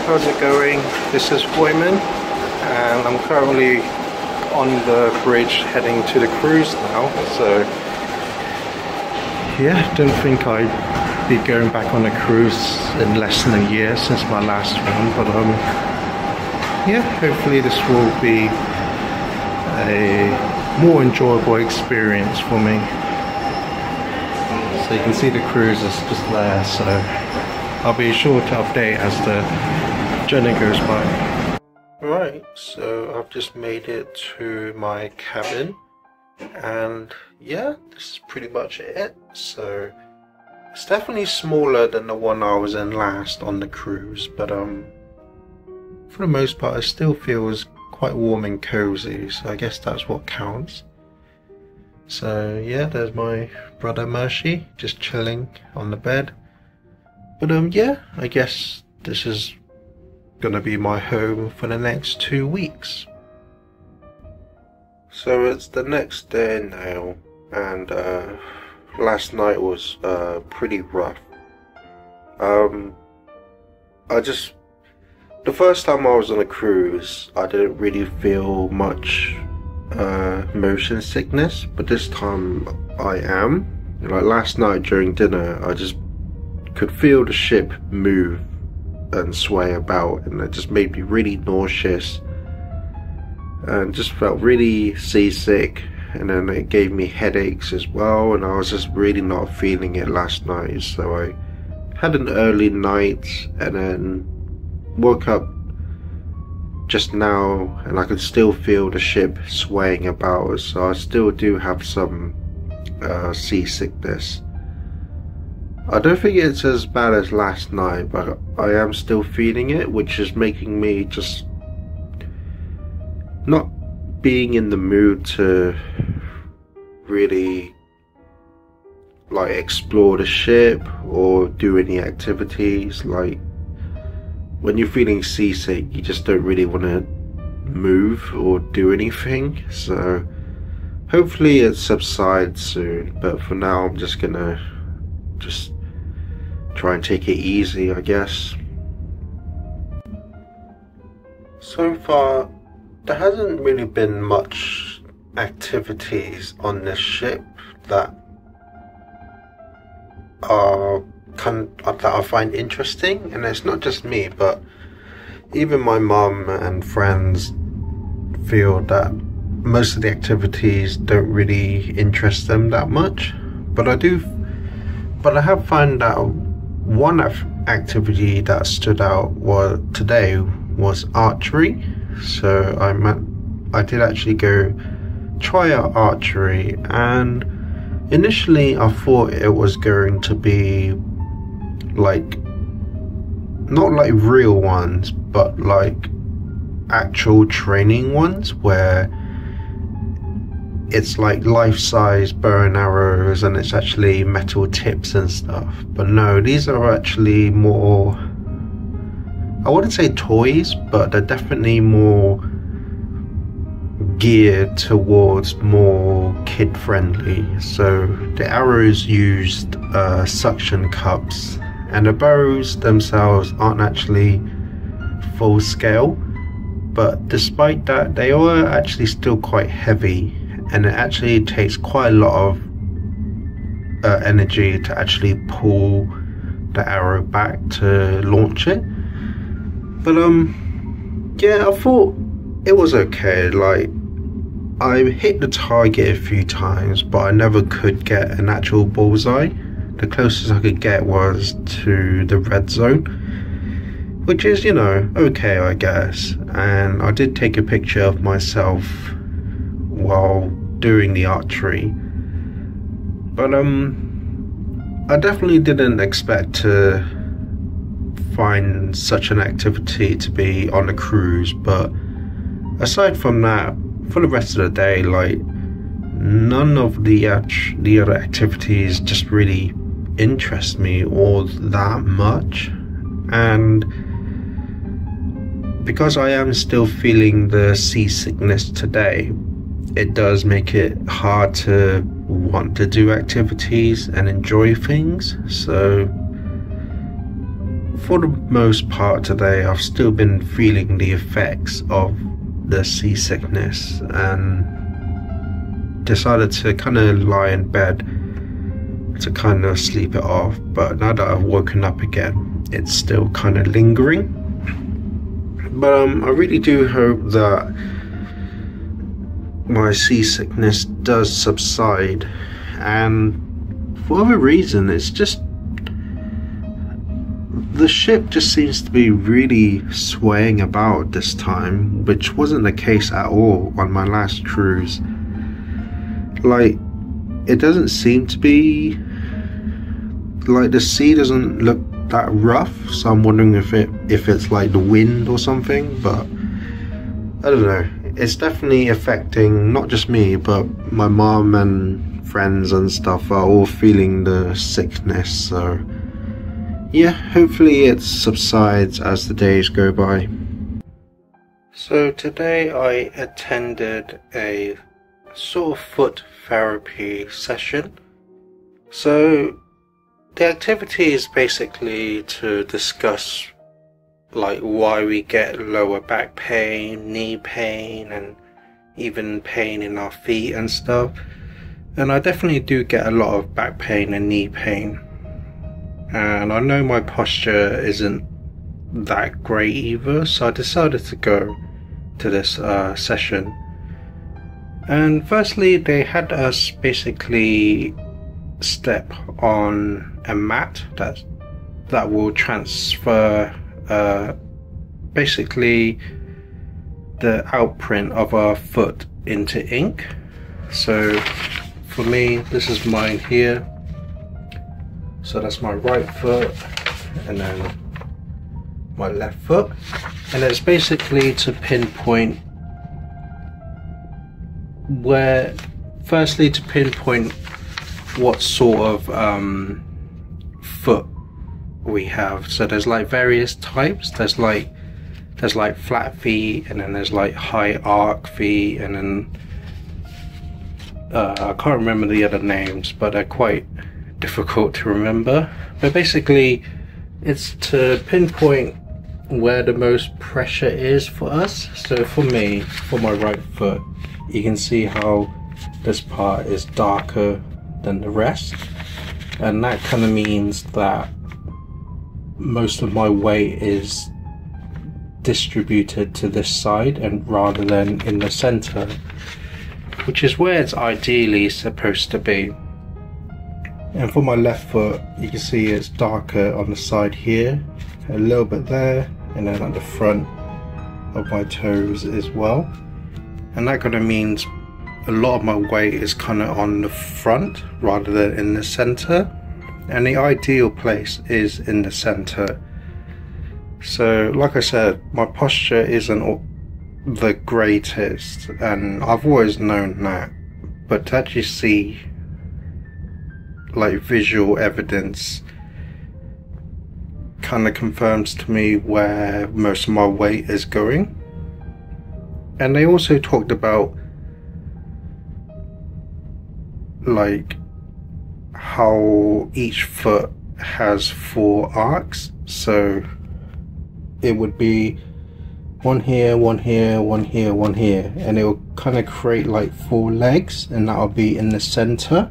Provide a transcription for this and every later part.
how's it going? This is Hoiman, and I'm currently on the bridge heading to the cruise now. So yeah, don't think I'd be going back on a cruise in less than a year since my last one, but yeah, hopefully this will be a more enjoyable experience for me. So you can see the cruise is just there, so I'll be sure to update as the journey goes by. Right, so I've just made it to my cabin, and yeah, this is pretty much it. So it's definitely smaller than the one I was in last on the cruise, but for the most part it still feels quite warm and cozy, so I guess that's what counts. So yeah, there's my brother Mercy just chilling on the bed. But yeah, I guess this is gonna be my home for the next 2 weeks. So it's the next day now, and last night was pretty rough. The first time I was on a cruise, I didn't really feel much motion sickness, but this time I am. Like last night during dinner, I just could feel the ship move and sway about, and it just made me really nauseous and just felt really seasick, and then it gave me headaches as well, and I was just really not feeling it last night. So I had an early night and then woke up just now, and I could still feel the ship swaying about, so I still do have some seasickness. I don't think it's as bad as last night, but I am still feeling it, which is making me just not being in the mood to really like explore the ship or do any activities. Like when you're feeling seasick, you just don't really want to move or do anything. So hopefully it subsides soon, but for now I'm just gonna try and take it easy, I guess. So far there hasn't really been much activities on this ship that I find interesting, and it's not just me, but even my mum and friends feel that most of the activities don't really interest them that much. But I have found out one activity that stood out today was archery. So I did actually go try out archery, and initially I thought it was going to be like not like real ones, but like actual training ones where it's like life-size bow and arrows and it's actually metal tips and stuff. But no, these are actually more, I wouldn't say toys, but they're definitely more geared towards more kid-friendly. So the arrows used suction cups, and the bows themselves aren't actually full scale, but despite that they are actually still quite heavy, and it actually takes quite a lot of energy to actually pull the arrow back to launch it. But yeah, I thought it was okay. Like I hit the target a few times, but I never could get an actual bullseye. The closest I could get was to the red zone, which is, you know, okay, I guess. And I did take a picture of myself while doing the archery, but I definitely didn't expect to find such an activity to be on a cruise. But aside from that, for the rest of the day, like none of the other activities just really interest me all that much. And because I am still feeling the seasickness today, it does make it hard to want to do activities and enjoy things. So for the most part today, I've still been feeling the effects of the seasickness and decided to kind of lie in bed to kind of sleep it off. But now that I've woken up again, it's still kind of lingering. But I really do hope that my seasickness does subside, and for whatever reason, it's just the ship just seems to be really swaying about this time, which wasn't the case at all on my last cruise. Like, it doesn't seem to be like the sea doesn't look that rough, so I'm wondering if it's like the wind or something. But I don't know, it's definitely affecting not just me, but my mom and friends and stuff are all feeling the sickness. So yeah, hopefully it subsides as the days go by. So today I attended a sort of foot therapy session. So the activity is basically to discuss like why we get lower back pain, knee pain, and even pain in our feet and stuff. And I definitely do get a lot of back pain and knee pain. And I know my posture isn't that great either, so I decided to go to this session. And firstly, they had us basically step on a mat that will transfer basically the outprint of our foot into ink. So for me, this is mine here. So that's my right foot, and then my left foot, and it's basically to pinpoint what sort of foot we have. So there's like various types. There's like flat feet, and then there's like high arc feet, and then I can't remember the other names, but they're quite difficult to remember. But basically it's to pinpoint where the most pressure is for us. So for me, for my right foot, you can see how this part is darker than the rest, and that kind of means that most of my weight is distributed to this side and rather than in the center, which is where it's ideally supposed to be. And for my left foot, you can see it's darker on the side here, a little bit there, and then at the front of my toes as well. And that kind of means a lot of my weight is kind of on the front rather than in the center. And the ideal place is in the center. So like I said, my posture isn't the greatest, and I've always known that. But to actually see like visual evidence kind of confirms to me where most of my weight is going. And they also talked about like how each foot has 4 arcs. So it would be one here, one here, one here, one here, and it will kind of create like 4 legs, and that'll be in the center.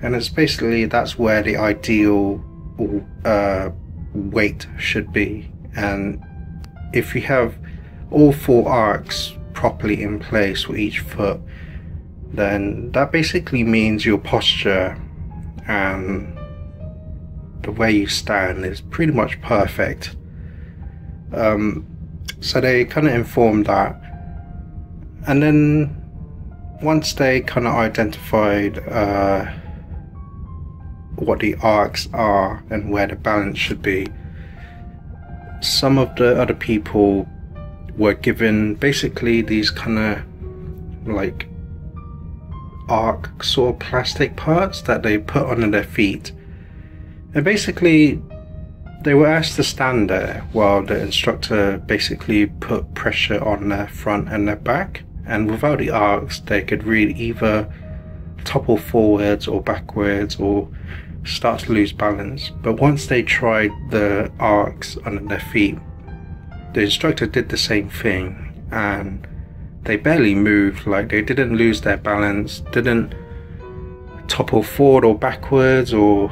And it's basically, that's where the ideal weight should be. And if you have all 4 arcs properly in place for each foot, then that basically means your posture and the way you stand is pretty much perfect. So they kind of informed that, and then once they kind of identified what the arcs are and where the balance should be, some of the other people were given basically these kind of like arc sort of plastic parts that they put under their feet, and basically they were asked to stand there while the instructor basically put pressure on their front and their back, and without the arcs they could really either topple forwards or backwards or start to lose balance. But once they tried the arcs under their feet, the instructor did the same thing, and they barely moved. Like, they didn't lose their balance, didn't topple forward or backwards or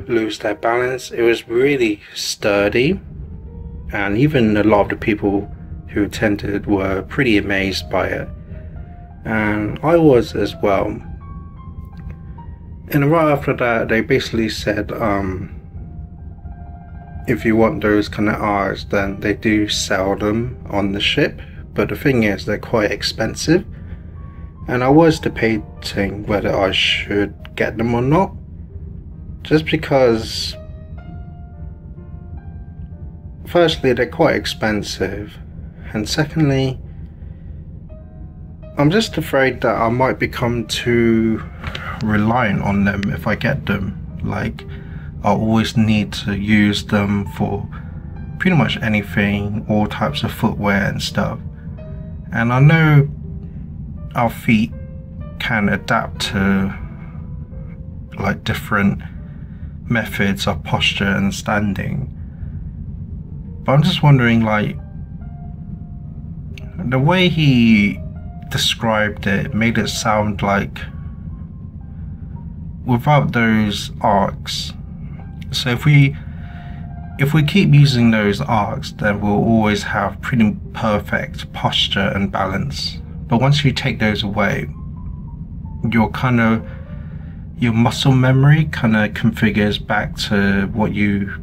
lose their balance. It was really sturdy, and even a lot of the people who attended were pretty amazed by it, and I was as well. And right after that, they basically said, if you want those kind of arcs, then they do sell them on the ship, but the thing is, they're quite expensive. And I was debating whether I should get them or not, just because firstly, they're quite expensive, and secondly, I'm just afraid that I might become too reliant on them if I get them. Like, I'll always need to use them for pretty much anything, all types of footwear and stuff. And I know our feet can adapt to like different methods of posture and standing, but I'm just wondering, like, the way he described it made it sound like without those arcs, so if we keep using those arcs, then we'll always have pretty perfect posture and balance. But once you take those away, your muscle memory kind of configures back to what your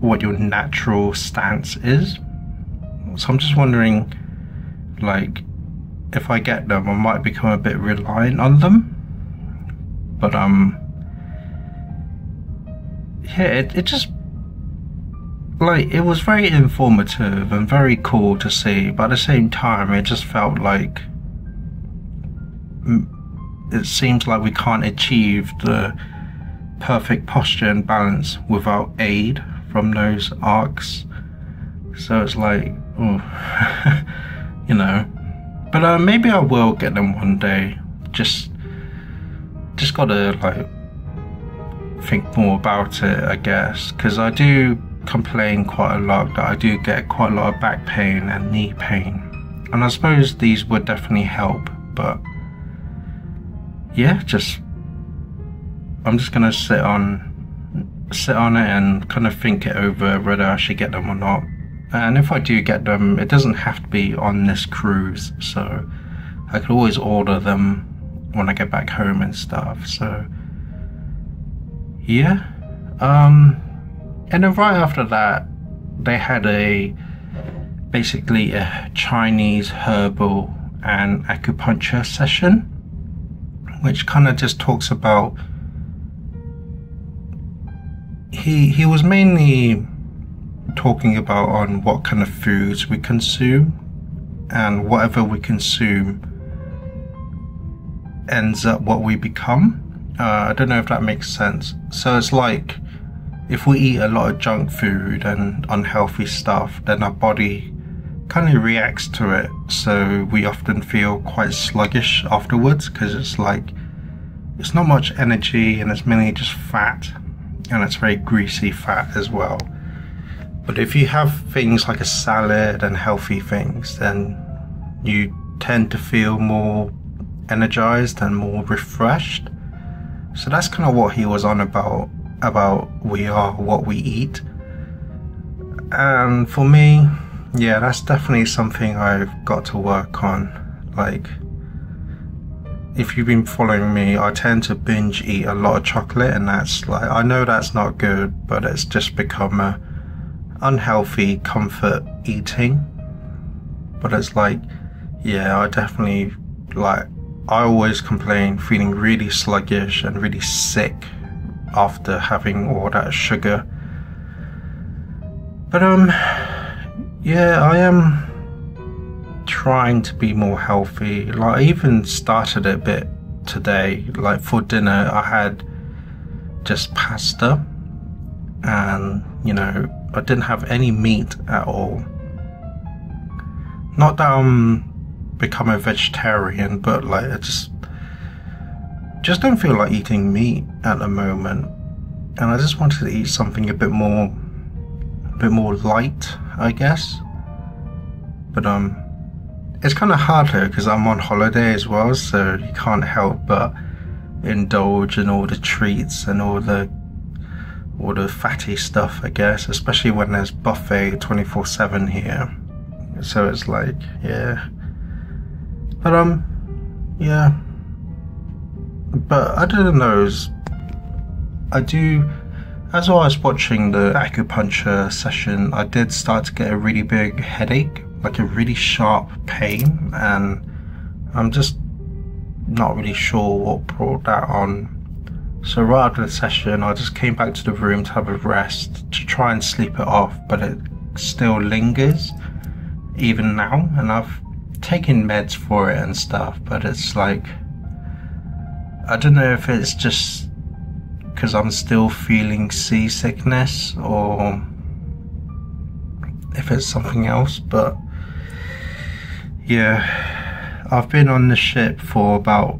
natural stance is. So I'm just wondering, like, if I get them, I might become a bit reliant on them. But yeah, it just, like, it was very informative and very cool to see, but at the same time, it just felt like it seems like we can't achieve the perfect posture and balance without aid from those arcs. So it's like, oh, you know. But maybe I will get them one day. Just gotta, like, think more about it, I guess, because I do complain quite a lot that I do get quite a lot of back pain and knee pain, and I suppose these would definitely help. But yeah, I'm just gonna sit on it and kind of think it over whether I should get them or not. And if I do get them, it doesn't have to be on this cruise, so I could always order them when I get back home and stuff. So yeah, and then right after that, they had basically a Chinese herbal and acupuncture session, which kind of just talks about, he was mainly talking about on what kind of foods we consume, and whatever we consume ends up what we become. I don't know if that makes sense. So it's like, if we eat a lot of junk food and unhealthy stuff, then our body kind of reacts to it, so we often feel quite sluggish afterwards, because it's like, it's not much energy and it's mainly just fat, and it's very greasy fat as well. But if you have things like a salad and healthy things, then you tend to feel more energized and more refreshed. So that's kind of what he was on about we are what we eat. And for me, yeah, that's definitely something I've got to work on. Like, if you've been following me, I tend to binge eat a lot of chocolate, and that's like, I know that's not good, but it's just become a unhealthy comfort eating. But it's like, yeah, I definitely, like, I always complain feeling really sluggish and really sick after having all that sugar. But yeah, I am trying to be more healthy. Like, I even started a bit today. Like, for dinner I had just pasta, and you know, I didn't have any meat at all. Not that I'm become a vegetarian, but like, I just don't feel like eating meat at the moment. and I just wanted to eat something a bit more light, I guess. But it's kind of hard here because I'm on holiday as well, so you can't help but indulge in all the treats and all the fatty stuff, I guess, especially when there's buffet 24/7 here. So it's like, yeah. But yeah. But other than those, as I was watching the acupuncture session, I did start to get a really big headache, like a really sharp pain, and I'm just not really sure what brought that on. So right after the session, I just came back to the room to have a rest, to try and sleep it off, but it still lingers even now, and I've taken meds for it and stuff, but it's like, I don't know if it's just because I'm still feeling seasickness or if it's something else. But yeah, I've been on the ship for about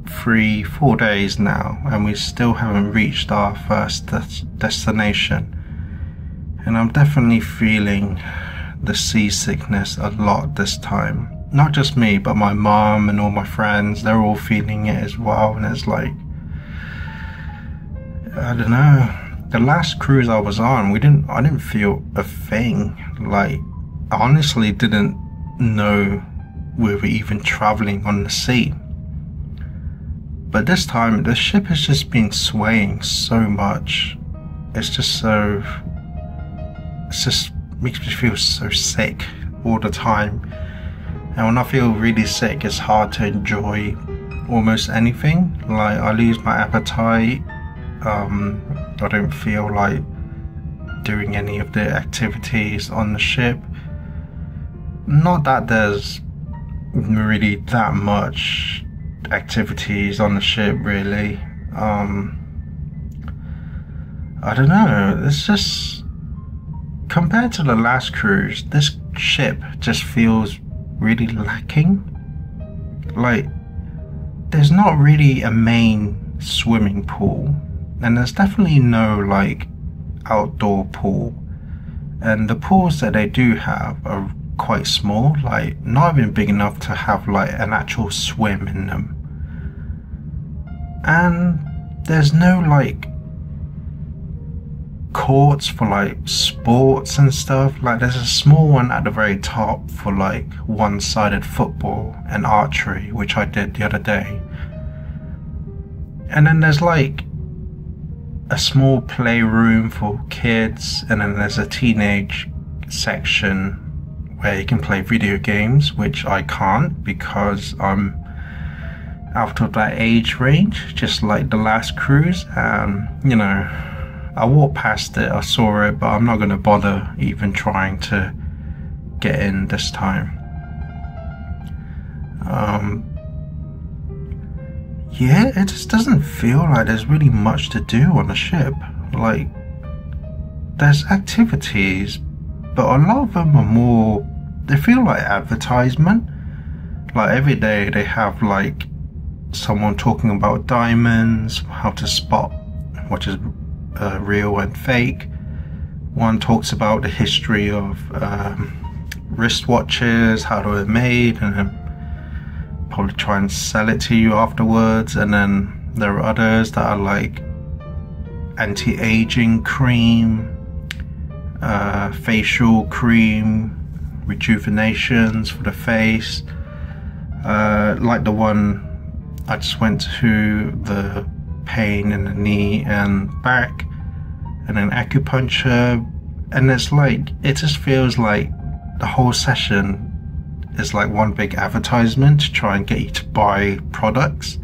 3-4 days now, and we still haven't reached our first destination, and I'm definitely feeling the seasickness a lot this time. Not just me, but my mom and all my friends, they're all feeling it as well. And it's like, I don't know, the last cruise I was on, I didn't feel a thing. Like, I honestly didn't know we were even traveling on the sea. But this time, the ship has just been swaying so much. It just makes me feel so sick all the time. And when I feel really sick, it's hard to enjoy almost anything. Like, I lose my appetite. I don't feel like doing any of the activities on the ship. Not that there's really that much activities on the ship, really. I don't know, it's just, compared to the last cruise, this ship just feels really lacking. Like, there's not really a main swimming pool, and there's definitely no like outdoor pool, and the pools that they do have are quite small, like not even big enough to have like an actual swim in them. And there's no like courts for like sports and stuff. Like, there's a small one at the very top for like one-sided football and archery, which I did the other day. And then there's like a small playroom for kids, and then there's a teenage section where you can play video games, which I can't because I'm out of that age range, just like the last cruise. You know, I walked past it, I saw it, but I'm not going to bother even trying to get in this time. Yeah, it just doesn't feel like there's really much to do on the ship. Like, there's activities, but a lot of them are more, they feel like advertisement. Like, every day they have like someone talking about diamonds, how to spot what is real and fake. One talks about the history of wristwatches, how they were made, and then probably try and sell it to you afterwards. And then there are others that are like anti-aging cream, facial cream, rejuvenations for the face, like the one I just went to, the pain in the knee and back, and then acupuncture. And it's like, it just feels like the whole session is like one big advertisement to try and get you to buy products.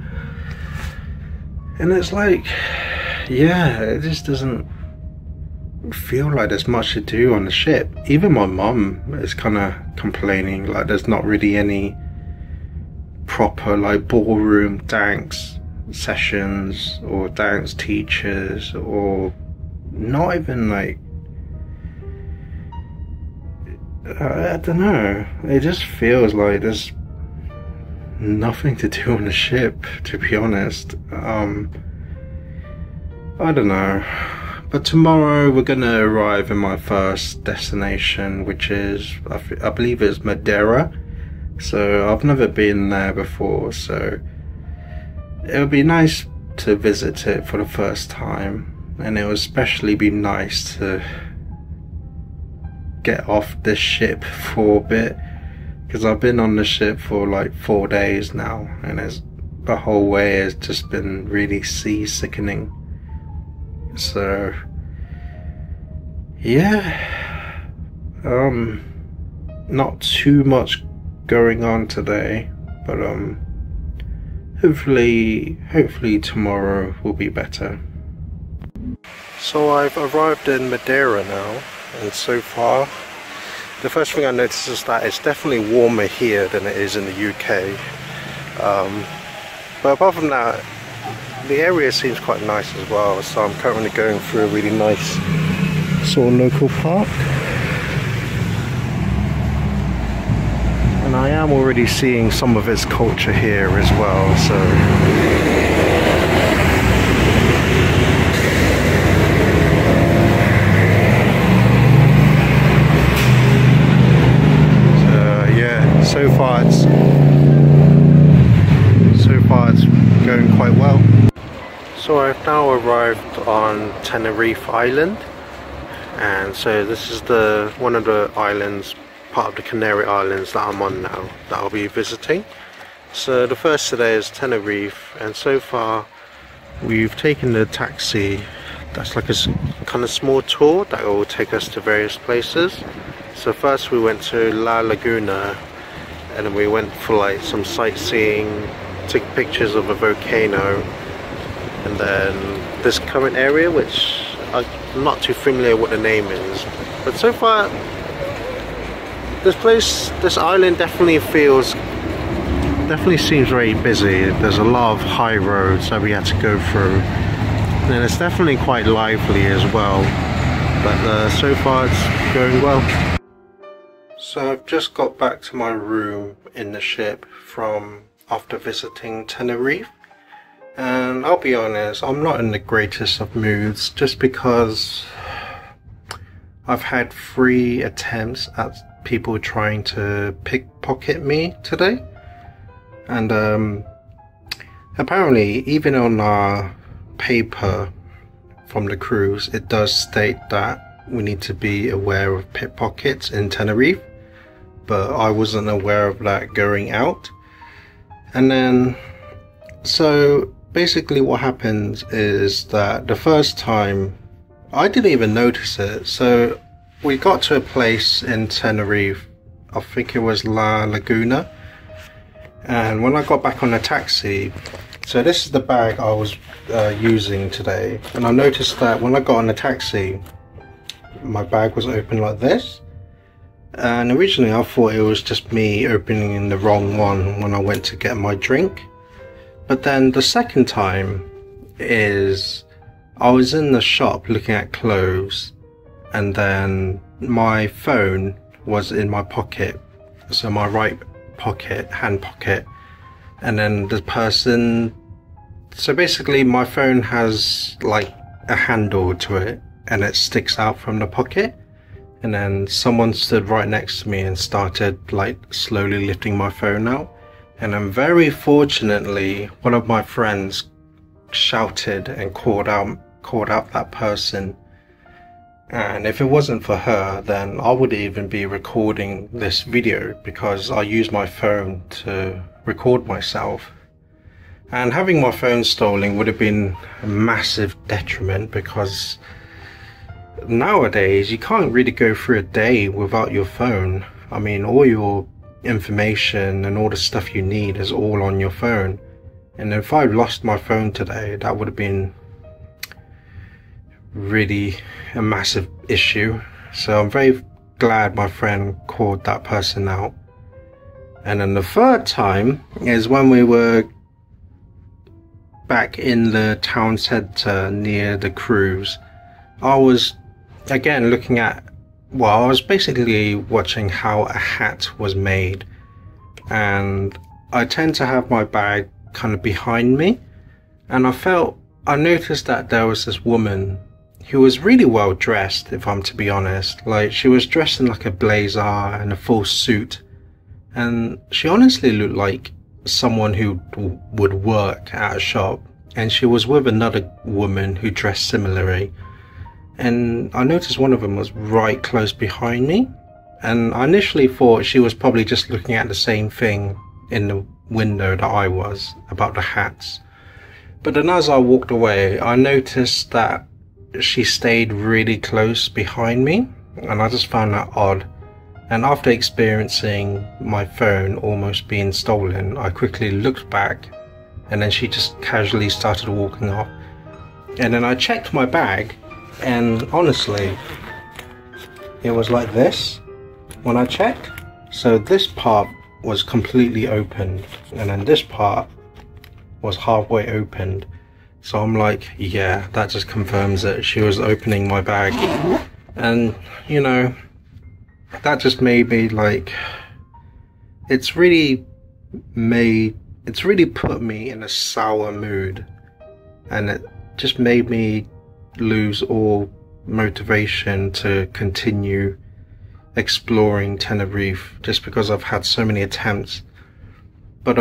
And it's like, yeah, it just doesn't feel like there's much to do on the ship. Even my mum is kind of complaining like there's not really any proper like ballroom dance sessions or dance teachers, or not even like, I don't know, it just feels like there's nothing to do on the ship, to be honest. I I don't know. But tomorrow we're gonna arrive in my first destination, which is, I believe it's Madeira. So I've never been there before, so it would be nice to visit it for the first time. And it would especially be nice to get off this ship for a bit, because I've been on the ship for like 4 days now, and the whole way has just been really seasickening. So yeah, not too much going on today, but hopefully tomorrow will be better. So I've arrived in Madeira now, and so far the first thing I noticed is that it's definitely warmer here than it is in the UK. But apart from that, the area seems quite nice as well. So I'm currently going through a really nice sort of local park, and I am already seeing some of its culture here as well. So so far it's going quite well. So I've now arrived on Tenerife Island, and so this is one of the islands, part of the Canary Islands that I'm on now, that I'll be visiting. So the first today is Tenerife, and so far we've taken the taxi. That's like a kind of small tour that will take us to various places. So first we went to La Laguna, and then we went for like some sightseeing, took pictures of a volcano, and then this current area, which I'm not too familiar what the name is, but so far this island definitely seems very busy. There's a lot of high roads that we had to go through, and it's definitely quite lively as well, but so far it's going well. So I've just got back to my room in the ship from after visiting Tenerife, and I'll be honest, I'm not in the greatest of moods, just because I've had 3 attempts at people trying to pickpocket me today, and apparently even on our paper from the cruise it does state that we need to be aware of pickpockets in Tenerife, but I wasn't aware of that going out. And then so basically what happens is that the first time I didn't even notice it. So we got to a place in Tenerife, I think it was La Laguna, and when I got back on the taxi, so this is the bag I was using today, and I noticed that when I got on the taxi my bag was open like this. And originally I thought it was just me opening the wrong one when I went to get my drink. But then the second time is I was in the shop looking at clothes, and then my phone was in my pocket, so my right pocket, hand pocket, and then the person, so basically my phone has like a handle to it and it sticks out from the pocket. And then someone stood right next to me and started like slowly lifting my phone out. And then very fortunately, one of my friends shouted and called out that person. And if it wasn't for her, then I would even be recording this video, because I use my phone to record myself. And having my phone stolen would have been a massive detriment, because nowadays you can't really go through a day without your phone. I mean, all your information and all the stuff you need is all on your phone. And if I lost my phone today, that would have been really a massive issue. So I'm very glad my friend called that person out. And then the third time is when we were back in the town centre near the cruise. I was again looking at, well, I was basically watching how a hat was made, and I tend to have my bag kind of behind me, and I felt I noticed that there was this woman who was really well dressed, if I'm to be honest. Like, she was dressed in like a blazer and a full suit, and she honestly looked like someone who would work at a shop. And she was with another woman who dressed similarly, and I noticed one of them was right close behind me, and I initially thought she was probably just looking at the same thing in the window that I was, about the hats. But then as I walked away, I noticed that she stayed really close behind me, and I just found that odd. And after experiencing my phone almost being stolen, I quickly looked back, and then she just casually started walking off. And then I checked my bag, and honestly, it was like this when I checked. So this part was completely opened, and then this part was halfway opened. So I'm like, yeah, that just confirms it. She was opening my bag. And, you know, that just made me like, it's really put me in a sour mood. And it just made me lose all motivation to continue exploring Tenerife, just because I've had so many attempts. But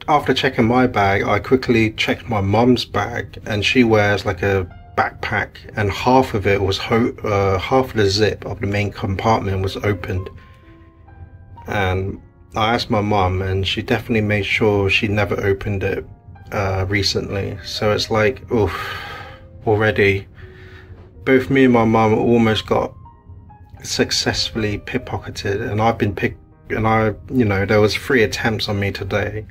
after checking my bag, I quickly checked my mum's bag, and she wears like a backpack, and half of it was half of the zip of the main compartment was opened. And I asked my mum, and she definitely made sure she never opened it recently. So it's like, oof, already both me and my mum almost got successfully pickpocketed, and I've been you know, there was 3 attempts on me today.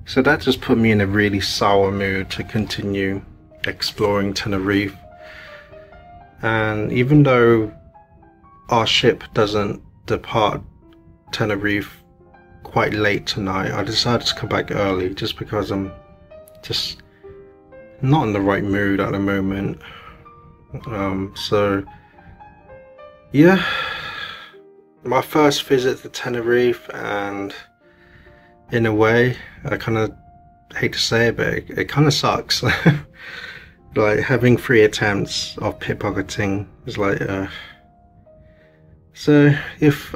So that just put me in a really sour mood to continue exploring Tenerife. And even though our ship doesn't depart Tenerife quite late tonight, I decided to come back early just because I'm just not in the right mood at the moment. So yeah, my first visit to Tenerife, and in a way, I kind of hate to say it, but it kind of sucks. Like, having 3 attempts of pickpocketing is like, so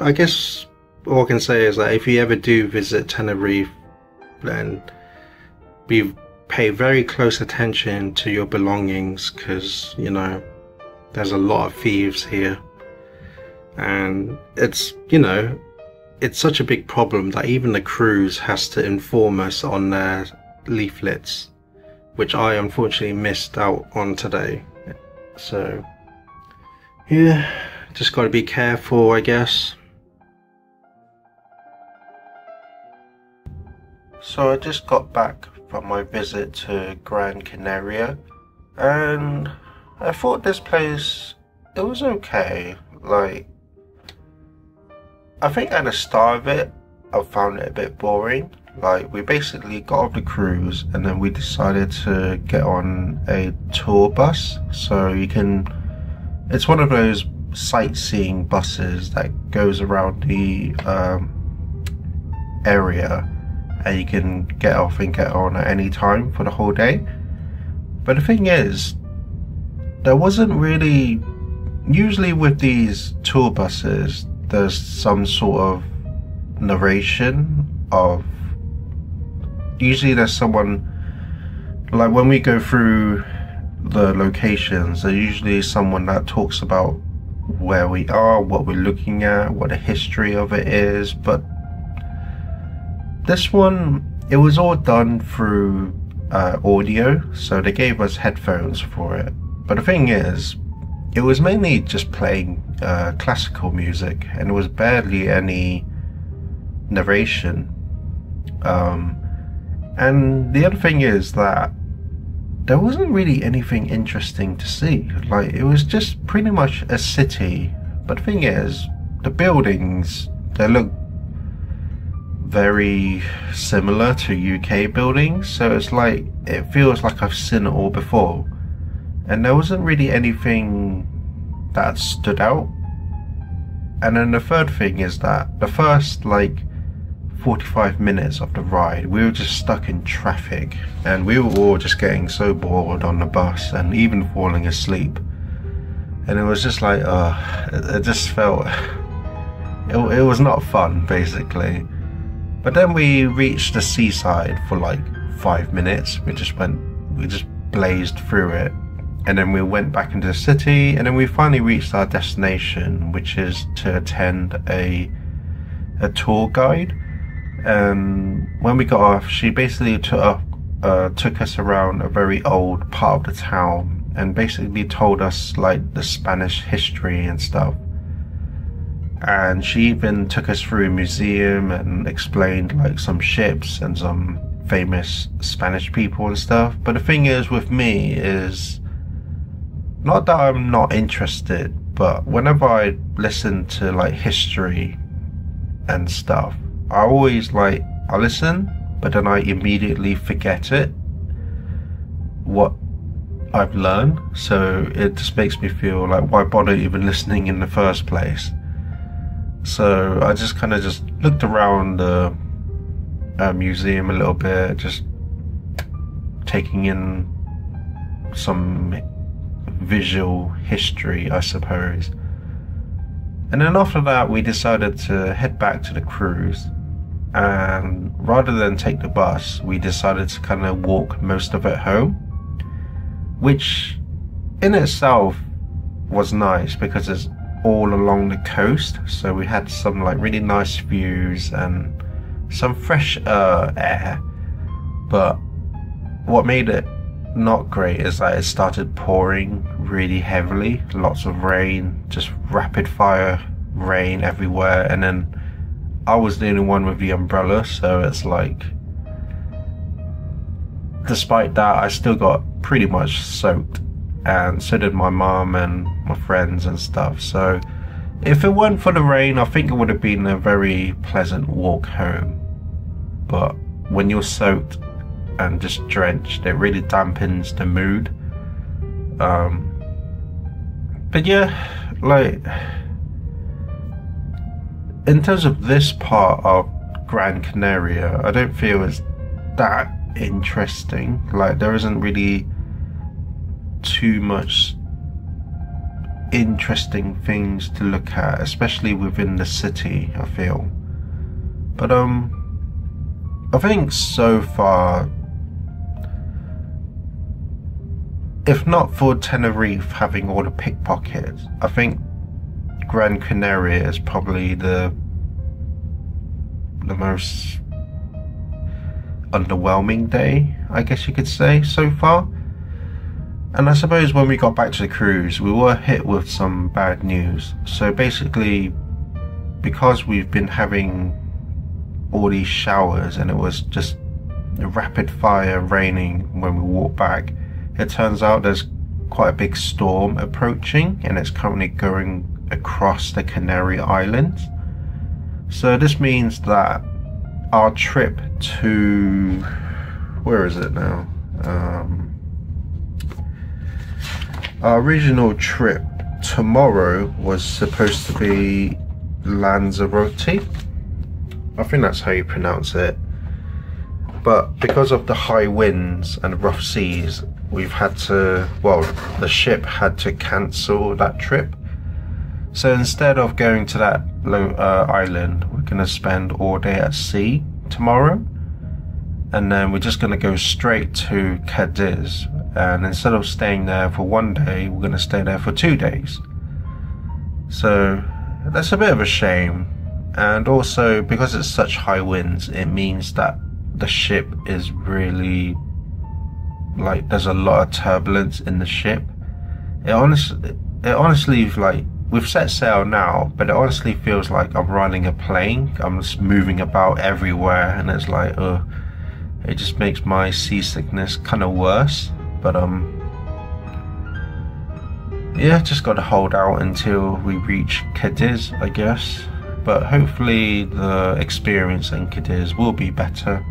I guess all I can say is that if you ever do visit Tenerife, then pay very close attention to your belongings, because, you know, there's a lot of thieves here. And it's, you know, it's such a big problem that even the cruise has to inform us on their leaflets, which I unfortunately missed out on today. So yeah, just got to be careful, I guess. So I just got back from my visit to Gran Canaria, and I thought this place, it was okay. Like, I think at the start of it, I found it a bit boring. Like, we basically got off the cruise, and then we decided to get on a tour bus. So it's one of those sightseeing buses that goes around the area, and you can get off and get on at any time for the whole day. But the thing is, there wasn't really, usually with these tour buses, there's some sort of narration of, usually there's someone, like when we go through the locations, there's usually someone that talks about where we are, what we're looking at, what the history of it is. But this one, it was all done through audio, so they gave us headphones for it. But the thing is, it was mainly just playing classical music, and there was barely any narration. And the other thing is that there wasn't really anything interesting to see. Like, it was just pretty much a city. But the thing is, the buildings, they look very similar to UK buildings, so it's like, it feels like I've seen it all before. And there wasn't really anything that stood out. And then the third thing is that the first like 45 minutes of the ride, we were just stuck in traffic, and we were all just getting so bored on the bus and even falling asleep. And it was just like, it just felt, it was not fun, basically. But then we reached the seaside for like 5 minutes. We just blazed through it. And then we went back into the city, and then we finally reached our destination, which is to attend a tour guide. And when we got off, she basically took us around a very old part of the town and basically told us like the Spanish history and stuff. And she even took us through a museum and explained like some ships and some famous Spanish people and stuff. But the thing is with me is, not that I'm not interested, but whenever I listen to like history and stuff, I always like, I listen, but then I immediately forget it, what I've learned. So it just makes me feel like, why bother even listening in the first place? So I just kind of just looked around the museum a little bit, just taking in some visual history, I suppose. And then after that, we decided to head back to the cruise. And rather than take the bus, we decided to kind of walk most of it home, which in itself was nice because it's all along the coast. So we had some like really nice views and some fresh air. But what made it not great is that it started pouring really heavily, lots of rain, just rapid fire rain everywhere. And then I was the only one with the umbrella, so it's like, despite that, I still got pretty much soaked, and so did my mum and my friends and stuff. So if it weren't for the rain, I think it would have been a very pleasant walk home. But when you're soaked and just drenched, it really dampens the mood. But yeah, like, in terms of this part of Gran Canaria, I don't feel it's that interesting. Like, there isn't really too much interesting things to look at, especially within the city, I feel. But I think so far, if not for Tenerife having all the pickpockets, I think Gran Canaria is probably the most underwhelming day, I guess you could say, so far. And I suppose when we got back to the cruise, we were hit with some bad news. So basically, because we've been having all these showers and it was just rapid fire raining when we walked back, it turns out there's quite a big storm approaching, and it's currently going across the Canary Islands. So this means that our trip to, where is it now? Our original trip tomorrow was supposed to be Lanzarote. I think that's how you pronounce it. But because of the high winds and rough seas, we've had to, well, the ship had to cancel that trip. So instead of going to that island, we're going to spend all day at sea tomorrow. And then we're just going to go straight to Cadiz. And instead of staying there for 1 day, we're going to stay there for 2 days. So that's a bit of a shame. And also, because it's such high winds, it means that the ship is really, like, there's a lot of turbulence in the ship. It honestly, like, we've set sail now, but it honestly feels like I'm riding a plane. I'm just moving about everywhere, and it's like, it just makes my seasickness kind of worse. But yeah, just got to hold out until we reach Cadiz, I guess. But hopefully the experience in Cadiz will be better.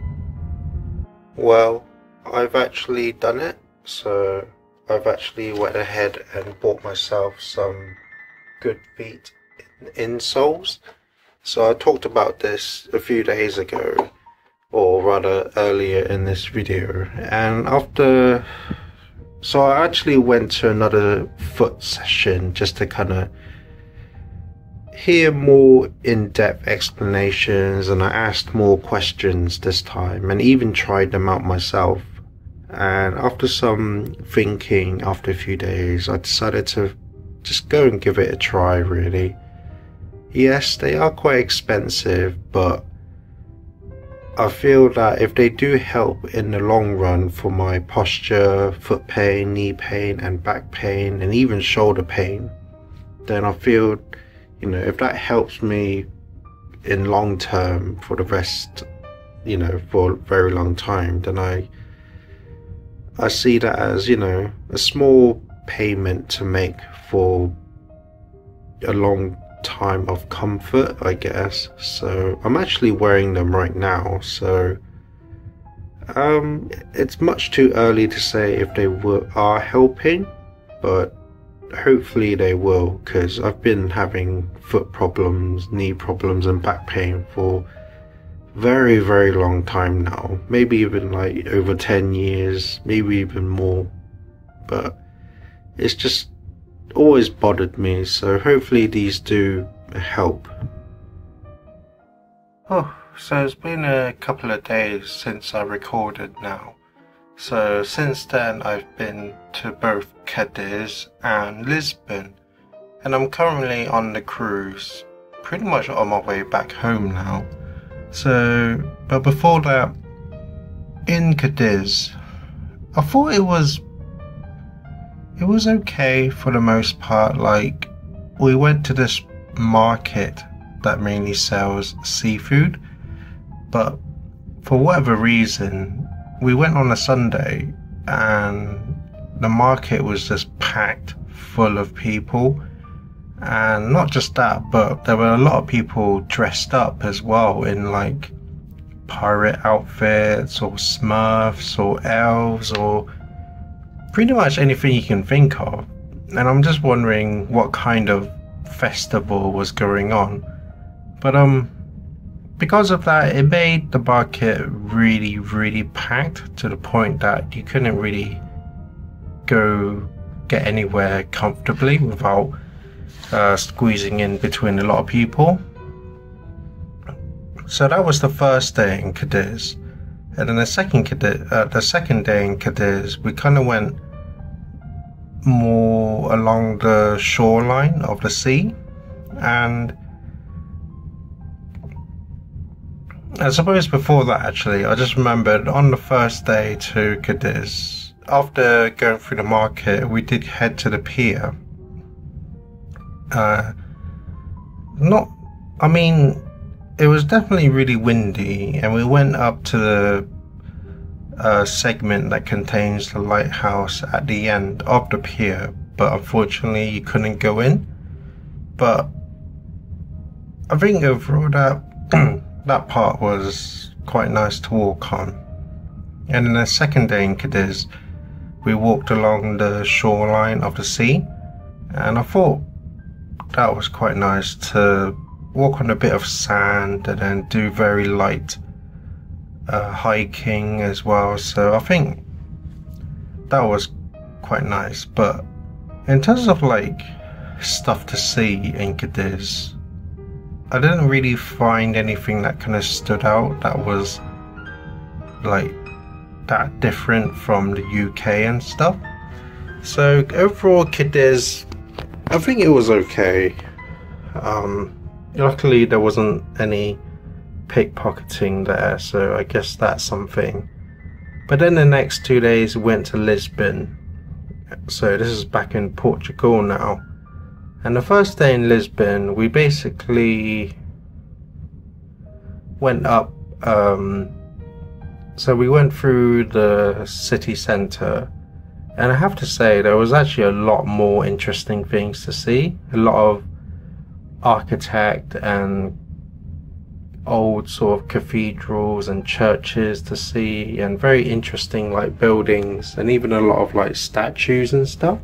Well, I've actually done it. So I've actually went ahead and bought myself some good feet insoles. So I talked about this a few days ago, or rather earlier in this video, and so I actually went to another foot session just to kind of hear more in-depth explanations, and I asked more questions this time and even tried them out myself. And after some thinking, after a few days, I decided to just go and give it a try, really. Yes, they are quite expensive, but I feel that if they do help in the long run for my posture, foot pain, knee pain and back pain and even shoulder pain, then I feel, if that helps me in long term for the rest, for a very long time, then I see that as, a small payment to make for a long time of comfort, I guess. So I'm actually wearing them right now, so it's much too early to say if they are helping, but hopefully they will, because I've been having foot problems, knee problems and back pain for very, very long time now, maybe even like over 10 years, maybe even more, but it's just always bothered me, so hopefully these do help. So it's been a couple of days since I recorded now. So since then I've been to both Cadiz and Lisbon, and I'm currently on the cruise, pretty much on my way back home now. So, but before that, in Cadiz, I thought it was okay for the most part. Like, we went to this market that mainly sells seafood, but for whatever reason, we went on a Sunday and the market was just packed full of people. And not just that, but there were a lot of people dressed up as well in like pirate outfits or Smurfs or elves or pretty much anything you can think of. And I'm just wondering what kind of festival was going on. But because of that, it made the market really, really packed to the point that you couldn't really get anywhere comfortably without squeezing in between a lot of people. So that was the first day in Cadiz, and then the second day in Cadiz, we kind of went more along the shoreline of the sea. And I suppose before that, actually, I just remembered on the first day to Cadiz, after going through the market, we did head to the pier. It was definitely really windy, and we went up to the segment that contains the lighthouse at the end of the pier, but unfortunately you couldn't go in. But I think overall that part was quite nice to walk on. And then the second day in Cadiz, we walked along the shoreline of the sea, and I thought that was quite nice to walk on a bit of sand and then do very light hiking as well. So I think that was quite nice. But in terms of like stuff to see in Cadiz, I didn't really find anything that kind of stood out that was like that different from the UK and stuff. So overall, Cadiz, I think it was okay. Luckily there wasn't any pickpocketing there, so I guess that's something. But then the next 2 days we went to Lisbon. So this is back in Portugal now. And the first day in Lisbon, we basically went up, so we went through the city centre, and I have to say there was actually a lot more interesting things to see. A lot of architect and old sort of cathedrals and churches to see, and very interesting like buildings, and even a lot of like statues and stuff.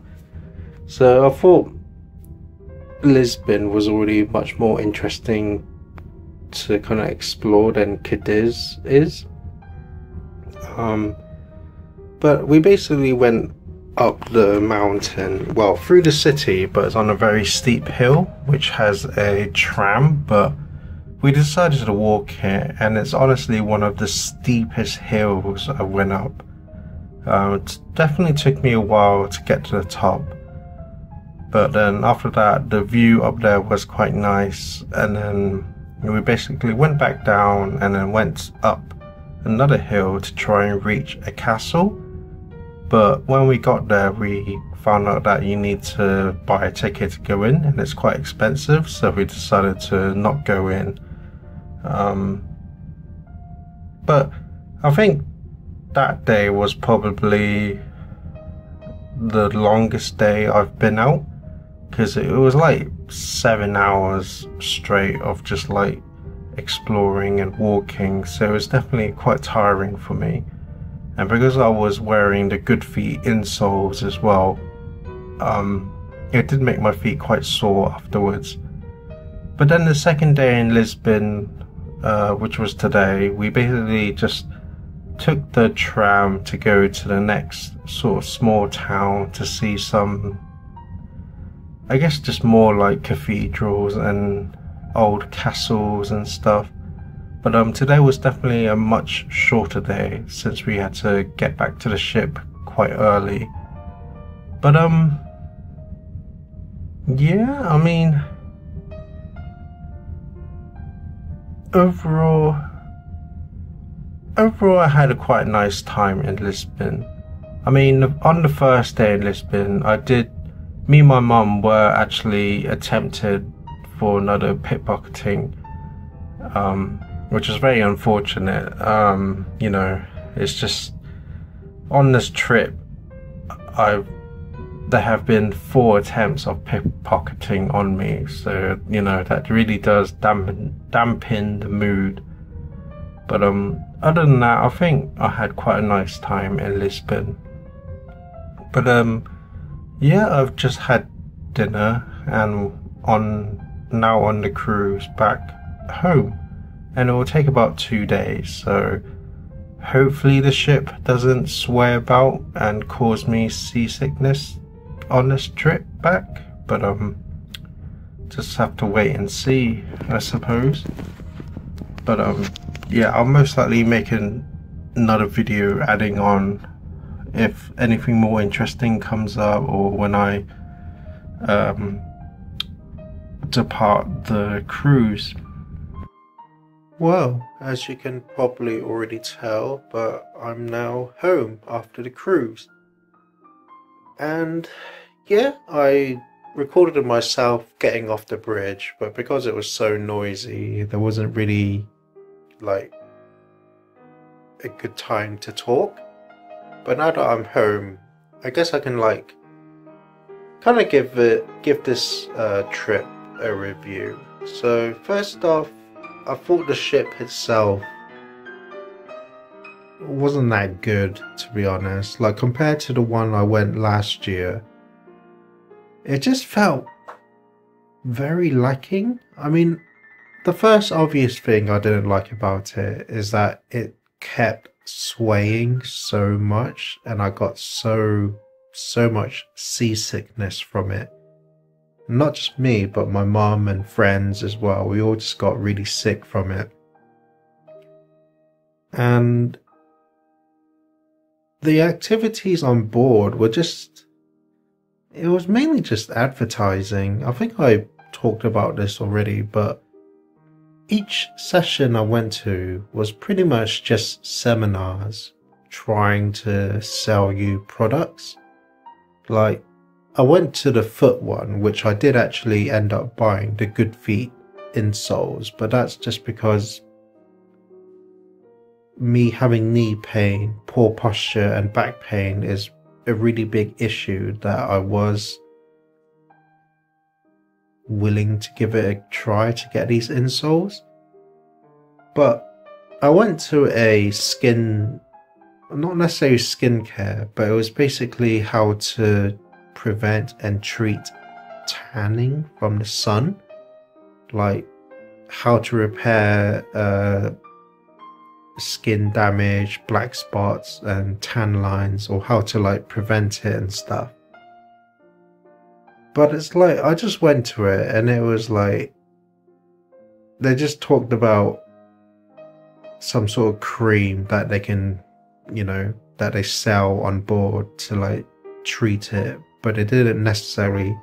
So I thought Lisbon was already much more interesting to kind of explore than Cadiz is. But we basically went up the mountain, well, through the city, but it's on a very steep hill which has a tram, but we decided to walk it, and it's honestly one of the steepest hills I went up. It definitely took me a while to get to the top, but then after that the view up there was quite nice, and then we basically went back down and then went up another hill to try and reach a castle. But when we got there, we found out that you need to buy a ticket to go in, and it's quite expensive, so we decided to not go in. But I think that day was probably the longest day I've been out, because it was like 7 hours straight of just like exploring and walking, so it was definitely quite tiring for me. And because I was wearing the Good Feet insoles as well, it did make my feet quite sore afterwards. But then the second day in Lisbon, which was today, we basically just took the tram to go to the next sort of small town to see some, I guess, just more like cathedrals and old castles and stuff. But today was definitely a much shorter day since we had to get back to the ship quite early. But yeah, I mean, overall I had a quite nice time in Lisbon. I mean, on the first day in Lisbon, me and my mum were actually attempted for another pickpocketing, which is very unfortunate. You know, it's just on this trip there have been 4 attempts of pickpocketing on me, so you know that really does dampen the mood. But other than that, I think I had quite a nice time in Lisbon. But yeah, I've just had dinner and now on the cruise back home, and it will take about 2 days, so hopefully the ship doesn't sway about and cause me seasickness on this trip back. But just have to wait and see, I suppose. But yeah, I'll most likely make another video adding on if anything more interesting comes up, or when I depart the cruise. Well, as you can probably already tell, but I'm now home after the cruise. And yeah, I recorded it myself getting off the bridge, but because it was so noisy, there wasn't really like a good time to talk. But now that I'm home, I guess I can like kind of give this trip a review. So first off, I thought the ship itself wasn't that good, to be honest. Like, compared to the one I went last year, it just felt very lacking. I mean, the first obvious thing I didn't like about it is that it kept swaying so much, and I got so much seasickness from it. Not just me, but my mum and friends as well. We all just got really sick from it. And the activities on board were just, it was mainly just advertising. I think I talked about this already, but each session I went to was pretty much just seminars trying to sell you products. Like, I went to the foot one, which I did actually end up buying the Good Feet insoles, but that's just because me having knee pain, poor posture and back pain is a really big issue that I was willing to give it a try to get these insoles. But I went to a not necessarily skincare, but it was basically how to prevent and treat tanning from the sun. Like, how to repair skin damage, black spots and tan lines, or how to like prevent it and stuff. But it's like, I just went to it and it was like, they just talked about some sort of cream that they can, that they sell on board to like treat it, but it didn't necessarily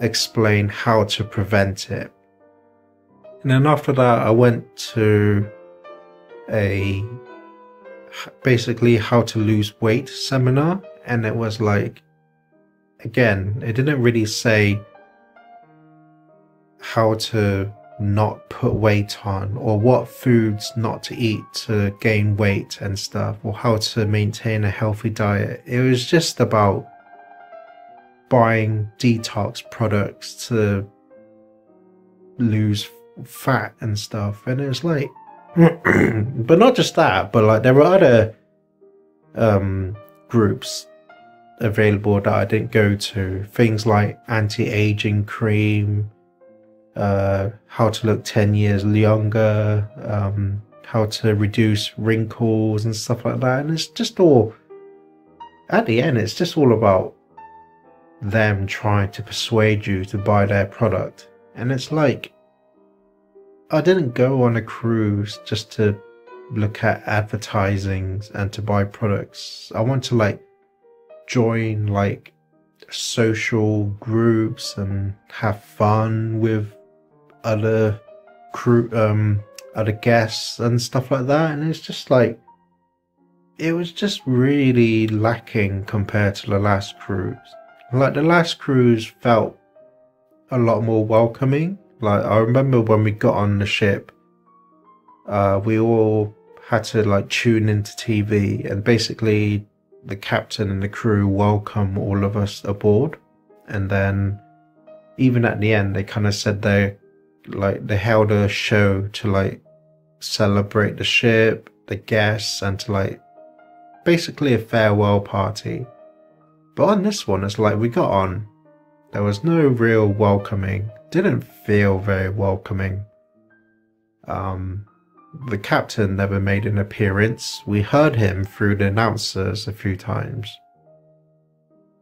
explain how to prevent it. And then after that, I went to basically how to lose weight seminar, and it was like, again, it didn't really say how to not put weight on, or what foods not to eat to gain weight and stuff, or how to maintain a healthy diet. It was just about buying detox products to lose fat and stuff. And it was like but not just that, but like there were other groups available that I didn't go to. Things like anti-aging cream, how to look 10 years younger, how to reduce wrinkles and stuff like that. And it's just all, at the end, it's just all about them trying to persuade you to buy their product. And it's like, I didn't go on a cruise just to look at advertisings and to buy products. I want to like join like social groups and have fun with other other guests and stuff like that. And it's just like, it was just really lacking compared to the last cruise. Like the last cruise felt a lot more welcoming. Like I remember when we got on the ship, we all had to like tune into TV, and basically the captain and the crew welcome all of us aboard. And then even at the end, they kind of said they held a show to like celebrate the ship, the guests, and to like basically a farewell party. But on this one, it's like we got on, there was no real welcoming. Didn't feel very welcoming. The captain never made an appearance. We heard him through the announcers a few times,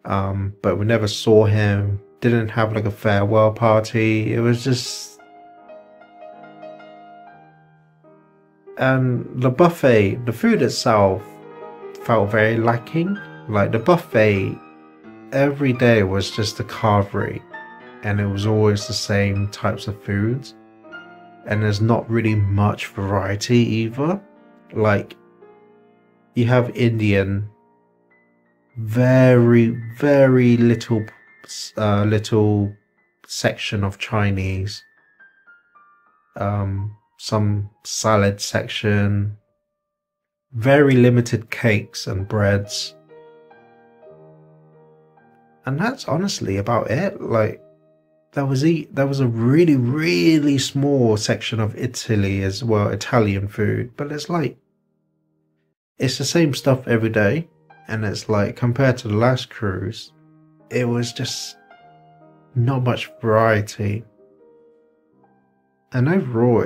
but we never saw him. Didn't have like a farewell party. It was just, and the buffet, the food itself felt very lacking. Like the buffet every day was just a carvery, and it was always the same types of foods, and there's not really much variety either. Like you have Indian, very little section of Chinese, some salad section, very limited cakes and breads, and that's honestly about it. Like there was a really small section of Italy as well, Italian food, but it's like, it's the same stuff every day. And it's like, compared to the last cruise, it was just not much variety. And overall,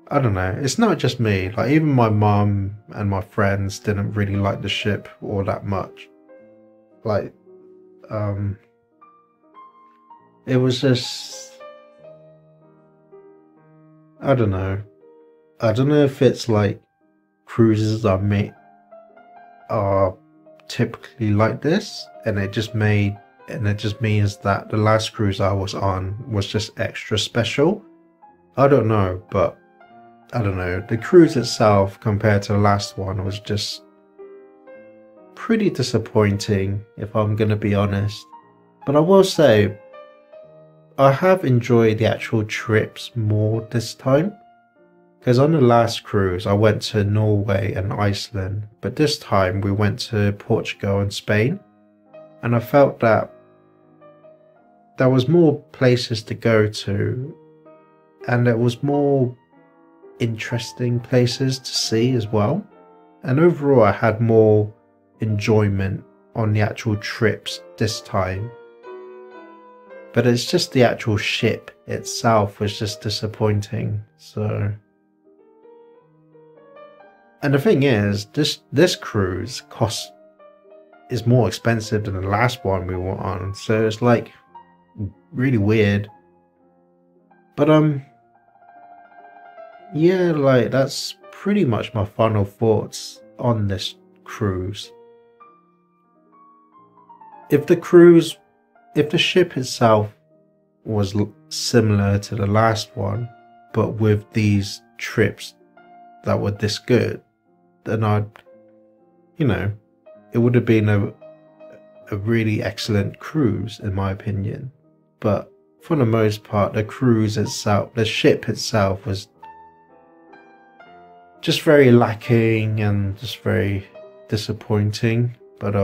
I don't know, it's not just me. Like even my mum and my friends didn't really like the ship all that much. Like it was just, I don't know if it's like cruises are typically like this, and it just means that the last cruise I was on was just extra special. I don't know, but I don't know, the cruise itself compared to the last one was just pretty disappointing, if I'm gonna be honest. But I will say, I have enjoyed the actual trips more this time, because on the last cruise I went to Norway and Iceland, but this time we went to Portugal and Spain, and I felt that there was more places to go to, and there was more interesting places to see as well. And overall I had more enjoyment on the actual trips this time. But it's just the actual ship itself was just disappointing. So, and the thing is, this cruise is more expensive than the last one we were on. So it's like really weird. But yeah, like that's pretty much my final thoughts on this cruise. If the ship itself was similar to the last one, but with these trips that were this good, then it would have been a really excellent cruise in my opinion. But for the most part, the ship itself was just very lacking and just very disappointing. But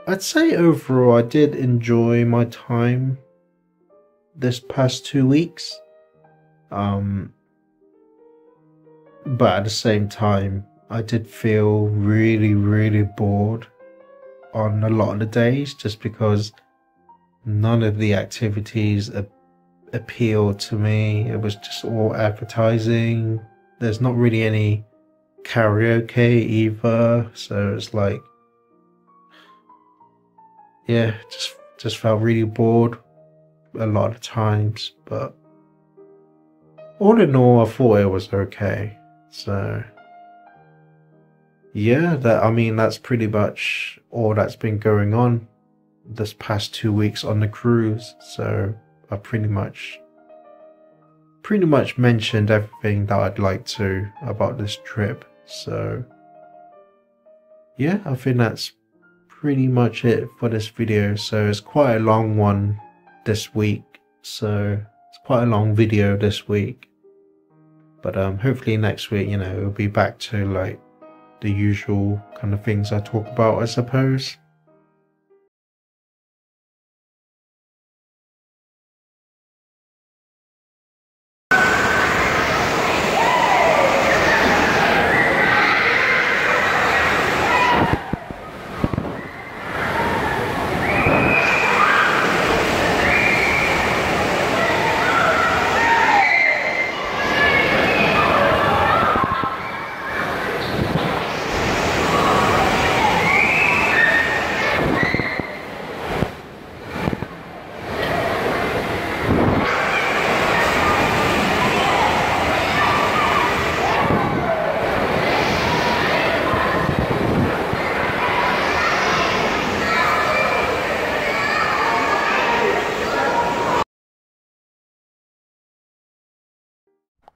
I'd say overall I did enjoy my time this past 2 weeks. But at the same time, I did feel really, really bored on a lot of the days, just because none of the activities appealed to me. It was just all advertising. There's not really any karaoke either, so it's like, yeah, just felt really bored a lot of times. But all in all, I thought it was okay. So yeah, that's pretty much all that's been going on this past 2 weeks on the cruise. So I pretty much mentioned everything that I'd like to about this trip. So yeah, I think that's pretty much it for this video. So it's quite a long one this week, so it's quite a long video this week. But hopefully next week, it'll be back to like the usual kind of things I talk about, I suppose.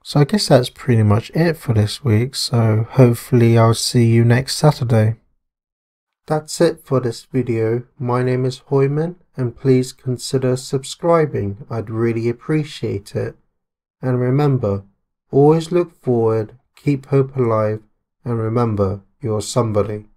So I guess that's pretty much it for this week, so hopefully I'll see you next Saturday. That's it for this video. My name is Hoiman, and please consider subscribing. I'd really appreciate it. And remember, always look forward, keep hope alive, and remember, you're somebody.